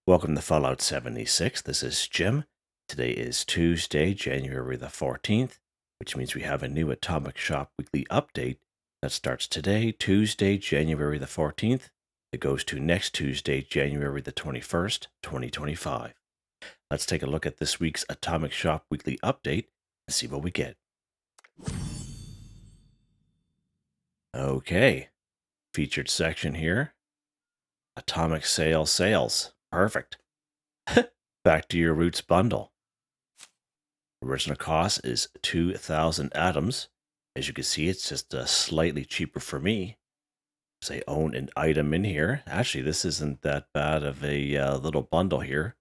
Welcome to Fallout 76. This is Jim. Today is Tuesday, January the 14th, which means we have a new Atomic Shop weekly update that starts today, Tuesday, January the 14th. It goes to next Tuesday, January the 21st, 2025. Let's take a look at this week's Atomic Shop weekly update and see what we get. Okay, featured section here. Atomic sales. Perfect. Back to your roots bundle. Original cost is 2,000 atoms. As you can see, it's just slightly cheaper for me, because I own an item in here. Actually, this isn't that bad of a little bundle here.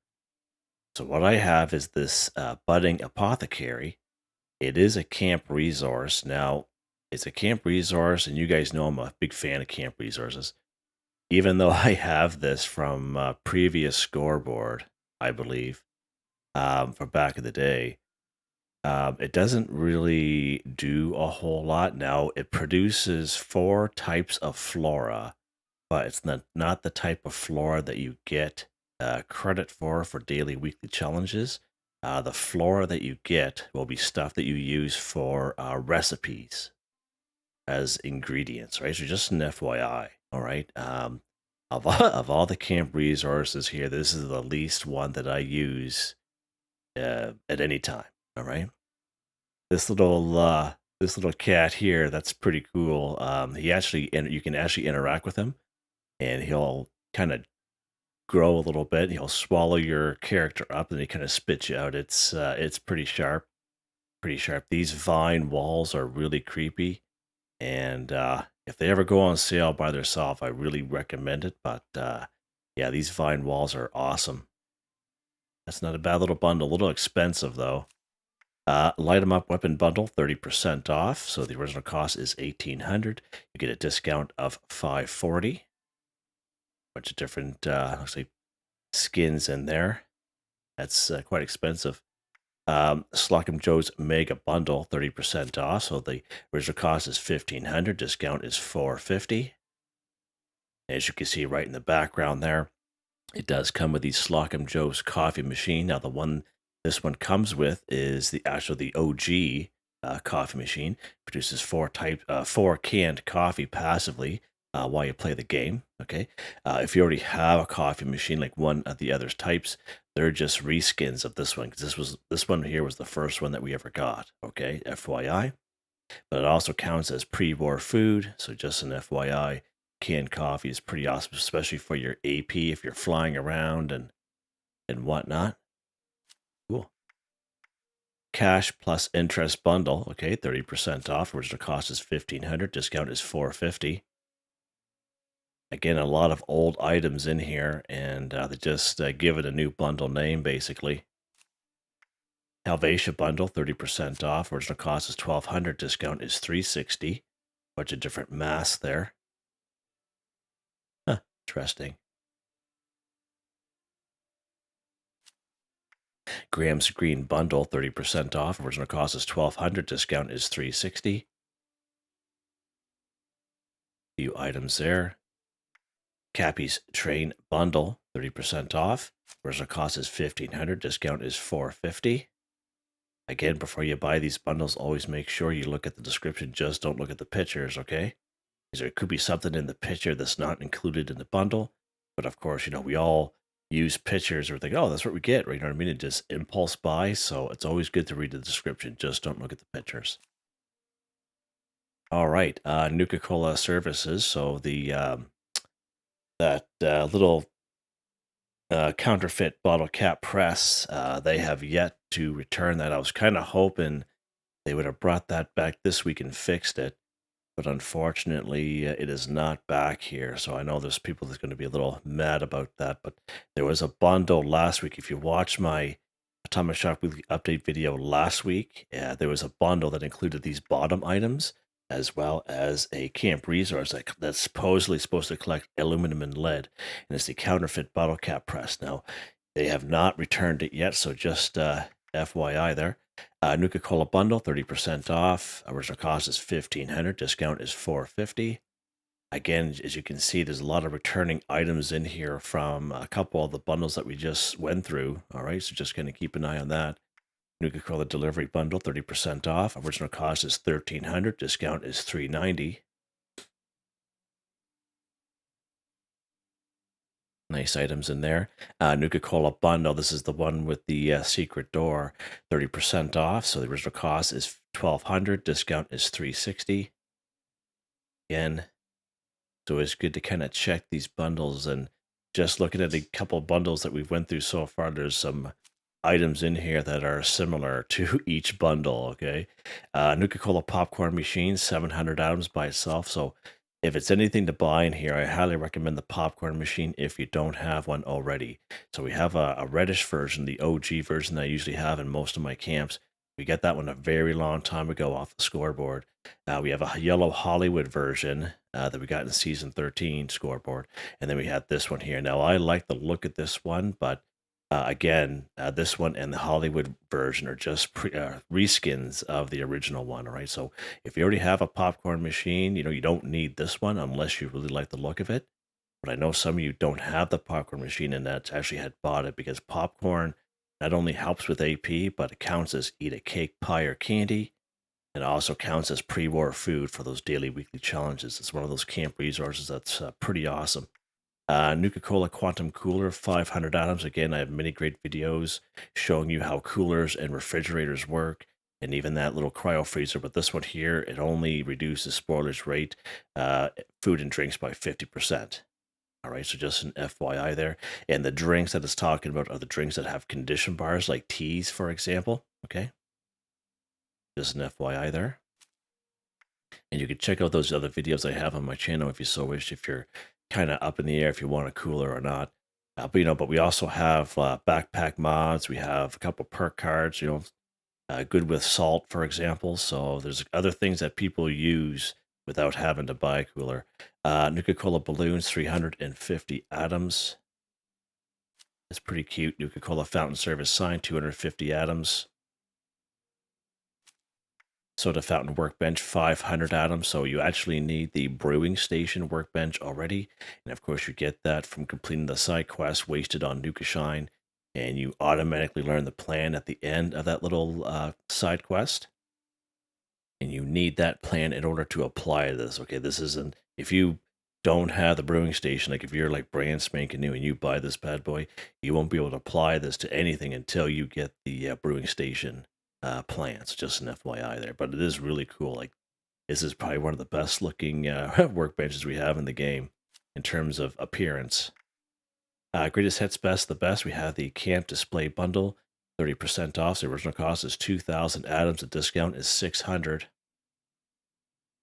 So what I have is this budding apothecary. It is a camp resource. Now, it's a camp resource, and you guys know I'm a big fan of camp resources. Even though I have this from previous scoreboard, I believe, from back in the day, it doesn't really do a whole lot. Now, it produces 4 types of flora, but it's not the type of flora that you get credit for daily, weekly challenges. The flora that you get will be stuff that you use for recipes as ingredients, right? So just an FYI, all right? Of all the camp resources here, this is the least one that I use at any time, all right? This little cat here, that's pretty cool. You can actually interact with him, and he'll kind of grow a little bit. He'll swallow your character up, and he kind of spits you out. It's pretty sharp, These vine walls are really creepy, and if they ever go on sale by themselves, I really recommend it. But yeah, these vine walls are awesome. That's not a bad little bundle. A little expensive though. Light 'em up weapon bundle, 30% off. So the original cost is $1,800. You get a discount of $540. Bunch of different looks like skins in there. That's quite expensive. Slocum Joe's Mega Bundle, 30% off. So the original cost is $1,500. Discount is $450. As you can see right in the background there, it does come with the Slocum Joe's coffee machine. Now, the one this one comes with is the OG coffee machine. Produces 4 canned coffee passively while you play the game. Okay, if you already have a coffee machine like one of the other types, they're just reskins of this one, because this one here was the first one that we ever got. Okay, FYI. But it also counts as pre-war food, so just an FYI. Canned coffee is pretty awesome, especially for your AP if you're flying around and whatnot. Cool. Cash plus interest bundle, okay, 30% off. Original cost is $1,500. Discount is $450. Again, a lot of old items in here, and they just give it a new bundle name, basically. Helvetia bundle, 30% off. Original cost is $1,200. Discount is $360. Bunch of different masks there. Huh, interesting. Graham's Green bundle, 30% off. Original cost is $1,200. Discount is $360. Few items there. Cappy's Train bundle, 30% off. Original cost is $1,500. Discount is $450. Again, before you buy these bundles, always make sure you look at the description. Just don't look at the pictures, okay? Because there could be something in the picture that's not included in the bundle. But of course, we all use pictures or think, oh, that's what we get, right? You know what I mean? It just impulse buy. So it's always good to read the description. Just don't look at the pictures. All right, Nuka-Cola services. So the that little counterfeit bottle cap press, they have yet to return that. I was kind of hoping they would have brought that back this week and fixed it, but unfortunately it is not back here. So I know there's people that's going to be a little mad about that, but there was a bundle last week. If you watch my Atomic Shop Weekly Update video last week, there was a bundle that included these bottom items, as well as a camp resource that's supposedly supposed to collect aluminum and lead, and it's the counterfeit bottle cap press. Now, they have not returned it yet, so just FYI there. Nuka-Cola bundle, 30% off. Original cost is $1,500. Discount is $450. Again, as you can see, there's a lot of returning items in here from a couple of the bundles that we just went through. All right, so just going to keep an eye on that. Nuka-Cola delivery bundle, 30% off. Original cost is $1,300. Discount is $390. Nice items in there. Nuka-Cola bundle. This is the one with the secret door, 30% off. So the original cost is $1,200. Discount is $360. Again, so it's good to kind of check these bundles, and just looking at a couple of bundles that we've went through so far, there's some items in here that are similar to each bundle. Okay, Nuka-Cola popcorn machine, 700 items by itself. So if it's anything to buy in here, I highly recommend the popcorn machine if you don't have one already. So we have a reddish version, the OG version that I usually have in most of my camps. We got that one a very long time ago off the scoreboard. We have a yellow Hollywood version that we got in season 13 scoreboard. And then we have this one here. Now, I like the look at this one, but again, this one and the Hollywood version are just reskins of the original one. All right. So if you already have a popcorn machine, you don't need this one unless you really like the look of it. But I know some of you don't have the popcorn machine and that's actually had bought it, because popcorn not only helps with AP, but it counts as eat a cake, pie, or candy. It also counts as pre-war food for those daily, weekly challenges. It's one of those camp resources that's pretty awesome. Nuka-Cola Quantum Cooler, 500 atoms. Again, I have many great videos showing you how coolers and refrigerators work, and even that little cryo freezer. But this one here, it only reduces spoilage rate, food and drinks by 50%. All right, so just an FYI there. And the drinks that it's talking about are the drinks that have condition bars, like teas, for example. Okay, just an FYI there. And you can check out those other videos I have on my channel if you so wish, if you're kind of up in the air if you want a cooler or not. But we also have backpack mods. We have a couple perk cards, good with salt, for example. So there's other things that people use without having to buy a cooler. Nuka-Cola balloons, 350 atoms. It's pretty cute. Nuka-Cola fountain service sign, 250 atoms. Soda fountain workbench, 500 atoms. So you actually need the brewing station workbench already. And of course, you get that from completing the side quest wasted on Nuka Shine. And you automatically learn the plan at the end of that little side quest. And you need that plan in order to apply this. Okay, this isn't, if you don't have the brewing station, like if you're like brand spanking new and you buy this bad boy, you won't be able to apply this to anything until you get the brewing station plants. Just an FYI there, but it is really cool. Like, this is probably one of the best looking workbenches we have in the game in terms of appearance. Greatest hits, best, the best. We have the camp display bundle, 30% off. So the original cost is 2,000 atoms. The discount is 600.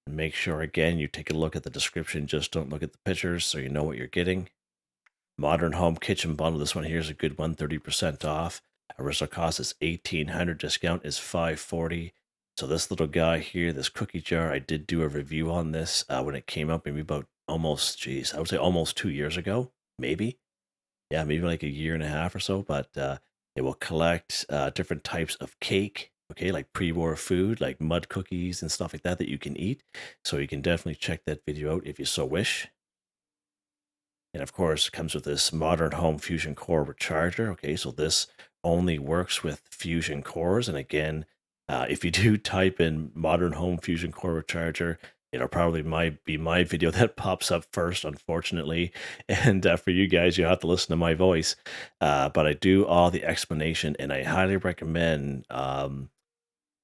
And make sure again you take a look at the description. Just don't look at the pictures so you know what you're getting. Modern home kitchen bundle. This one here is a good one, 30% off. Original cost is 1,800. Discount is 540. So this little guy here, this cookie jar, I did do a review on this when it came up, maybe about I would say almost 2 years ago, maybe. Yeah, maybe like a year and a half or so. But it will collect different types of cake, okay, like pre-war food, like mud cookies and stuff like that that you can eat. So you can definitely check that video out if you so wish. And of course, it comes with this modern home fusion core recharger. Okay, so this only works with fusion cores. And again, if you do type in modern home fusion core recharger, it'll probably be my video that pops up first, unfortunately. And for you guys, you have to listen to my voice. But I do all the explanation, and I highly recommend to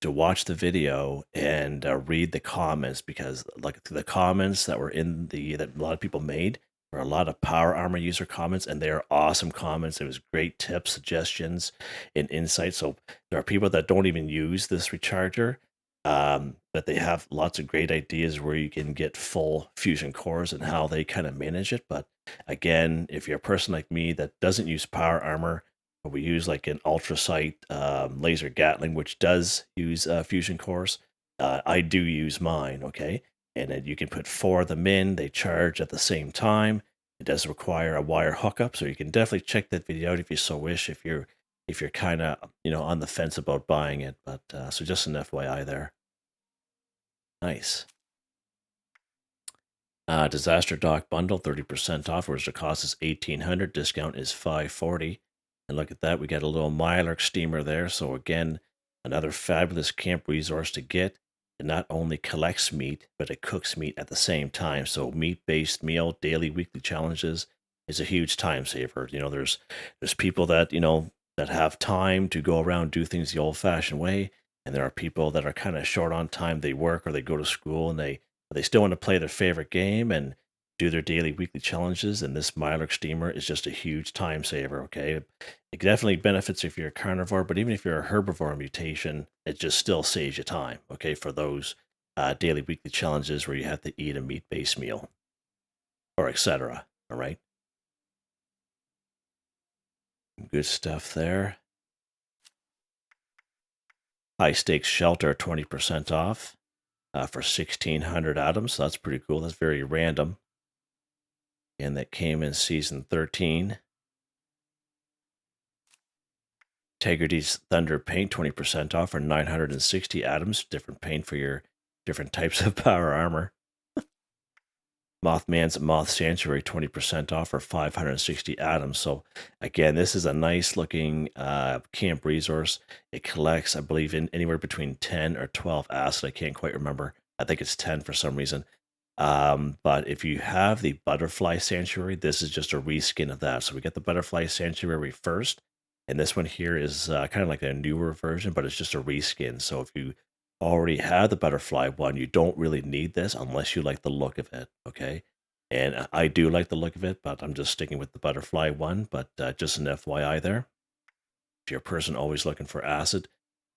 watch the video and read the comments, because like the comments that were in that a lot of people made were a lot of Power Armor user comments, and they are awesome comments. It was great tips, suggestions, and insights. So there are people that don't even use this recharger, but they have lots of great ideas where you can get full fusion cores and how they kind of manage it. But again, if you're a person like me that doesn't use Power Armor, we use like an ultra sight laser Gatling, which does use fusion cores. I do use mine, okay? And then you can put 4 of them in. They charge at the same time. It does require a wire hookup, so you can definitely check that video out if you so wish, if you're kind of on the fence about buying it. But so just an FYI there. Nice. Disaster Dock Bundle, 30% off. Original cost is $1,800. Discount is $540. And look at that. We got a little Mirelurk steamer there. So again, another fabulous camp resource to get. It not only collects meat, but it cooks meat at the same time. So meat-based meal, daily, weekly challenges is a huge time saver. You know, there's people that, you know, that have time to go around do things the old-fashioned way. And there are people that are kind of short on time. They work or they go to school and they still want to play their favorite game and do their daily, weekly challenges. And this Mirelurk steamer is just a huge time saver. Okay, it definitely benefits if you're a carnivore, but even if you're a herbivore mutation, it just still saves you time. Okay, for those daily, weekly challenges where you have to eat a meat-based meal or etc. All right, good stuff there. High stakes shelter, 20% off. For 1,600 atoms. So that's pretty cool. That's very random. And that came in season 13. Integrity's Thunder Paint, 20% off for 960 atoms. Different paint for your different types of power armor. Mothman's Moth Sanctuary, 20% off for 560 atoms. So again, this is a nice looking camp resource. It collects, I believe, in anywhere between 10 or 12 acid. I can't quite remember. I think it's 10 for some reason. But if you have the Butterfly Sanctuary, this is just a reskin of that. So we get the Butterfly Sanctuary first. And this one here is kind of like a newer version, but it's just a reskin. So if you already have the butterfly one, you don't really need this unless you like the look of it. Okay. And I do like the look of it, but I'm just sticking with the butterfly one. But just an FYI there. If you're a person always looking for acid,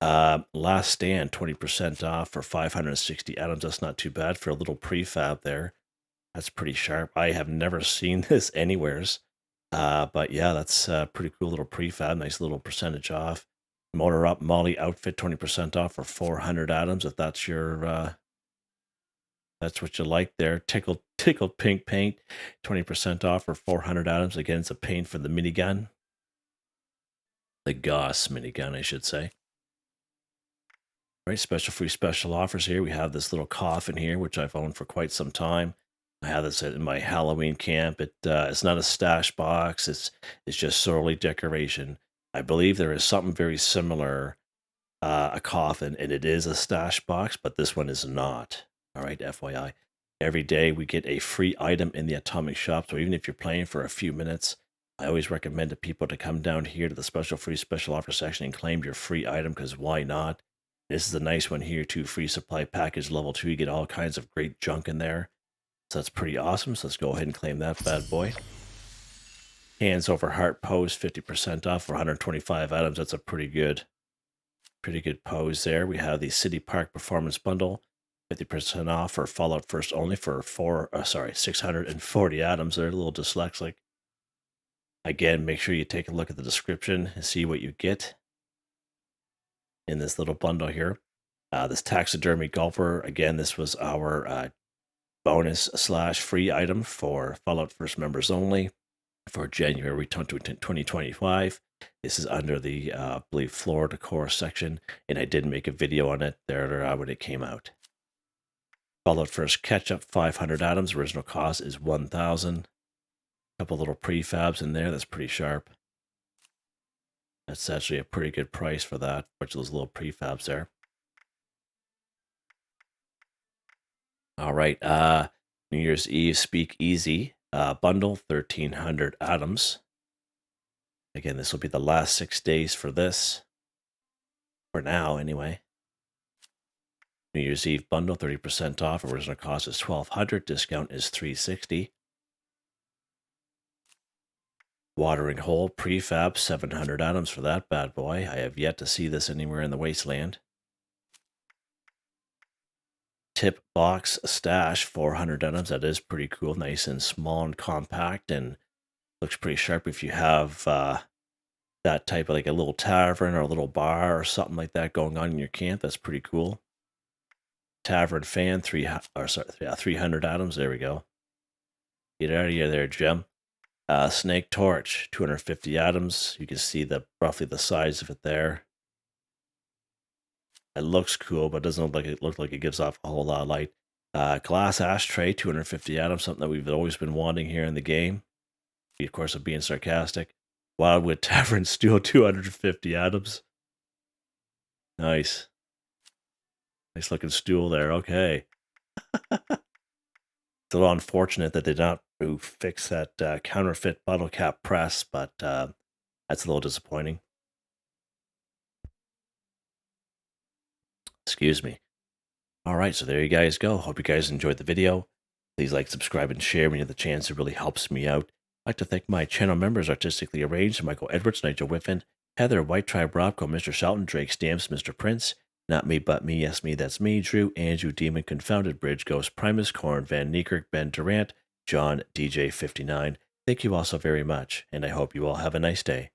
Last Stand, 20% off for 560 atoms. That's not too bad for a little prefab there. That's pretty sharp. I have never seen this anywheres. But yeah, that's a pretty cool little prefab. Nice little percentage off. Motor Up Molly outfit, 20% off for 400 atoms. If that's your, that's what you like there. Tickled Pink Paint, 20% off for 400 atoms. Again, it's a paint for the minigun. The Goss minigun, I should say. All right, special offers here. We have this little coffin here, which I've owned for quite some time. I have this in my Halloween camp. It's not a stash box. It's just solely decoration. I believe there is something very similar, a coffin, and it is a stash box, but this one is not. All right, FYI. Every day we get a free item in the Atomic Shop. So even if you're playing for a few minutes, I always recommend to people to come down here to the special offer section and claim your free item, because why not? This is a nice one here too. Free supply package level 2. You get all kinds of great junk in there. So that's pretty awesome. So let's go ahead and claim that bad boy. Hands Over Heart pose, 50% off for 125 items. That's a pretty good pose there. We have the City Park Performance Bundle, 50% off for Fallout First only for 640 atoms. They're a little dyslexic. Again, make sure you take a look at the description and see what you get in this little bundle here. This Taxidermy Golfer, again, this was our bonus / free item for Fallout First members only for January 2025. This is under the, I believe, floor decor section, and I did make a video on it there when it came out. Fallout First Ketchup, 500 atoms. Original cost is 1,000. Couple little prefabs in there. That's pretty sharp. That's actually a pretty good price for that. Bunch of those little prefabs there. All right. New Year's Eve Speak Easy bundle, 1,300 atoms. Again, this will be the last 6 days for this. For now, anyway. New Year's Eve bundle, 30% off. Original cost is 1,200. Discount is 360. Watering Hole prefab, 700 atoms for that bad boy. I have yet to see this anywhere in the wasteland. Tip Box Stash, 400 atoms. That is pretty cool. Nice and small and compact, and looks pretty sharp if you have that type of like a little tavern or a little bar or something like that going on in your camp. That's pretty cool. Tavern Fan, 300 atoms. There we go. Get out of here there, Jim. Snake Torch, 250 atoms. You can see roughly the size of it there. It looks cool, but it doesn't look like it gives off a whole lot of light. Glass ashtray, 250 atoms, something that we've always been wanting here in the game. Of course, of being sarcastic. Wildwood Tavern Stool, 250 atoms. Nice. Nice looking stool there. Okay. It's a little unfortunate that they did not fix that counterfeit bottle cap press, but that's a little disappointing. Excuse me. All right, so there you guys go. Hope you guys enjoyed the video. Please like, subscribe, and share when you have the chance. It really helps me out. I'd like to thank my channel members, Artistically Arranged, Michael Edwards, Nigel Wiffen, Heather, Whitetribe, Robco, Mr. Shelton, Drake Stamps, Mr.Prince, NotMeButMeYesMeThatsMe, Drew, Andrew, Demon, Confoundedbridge, Ghost, Primus, Corne van Niekerk, Ben Durant, John, DJ59. Thank you all so very much, and I hope you all have a nice day.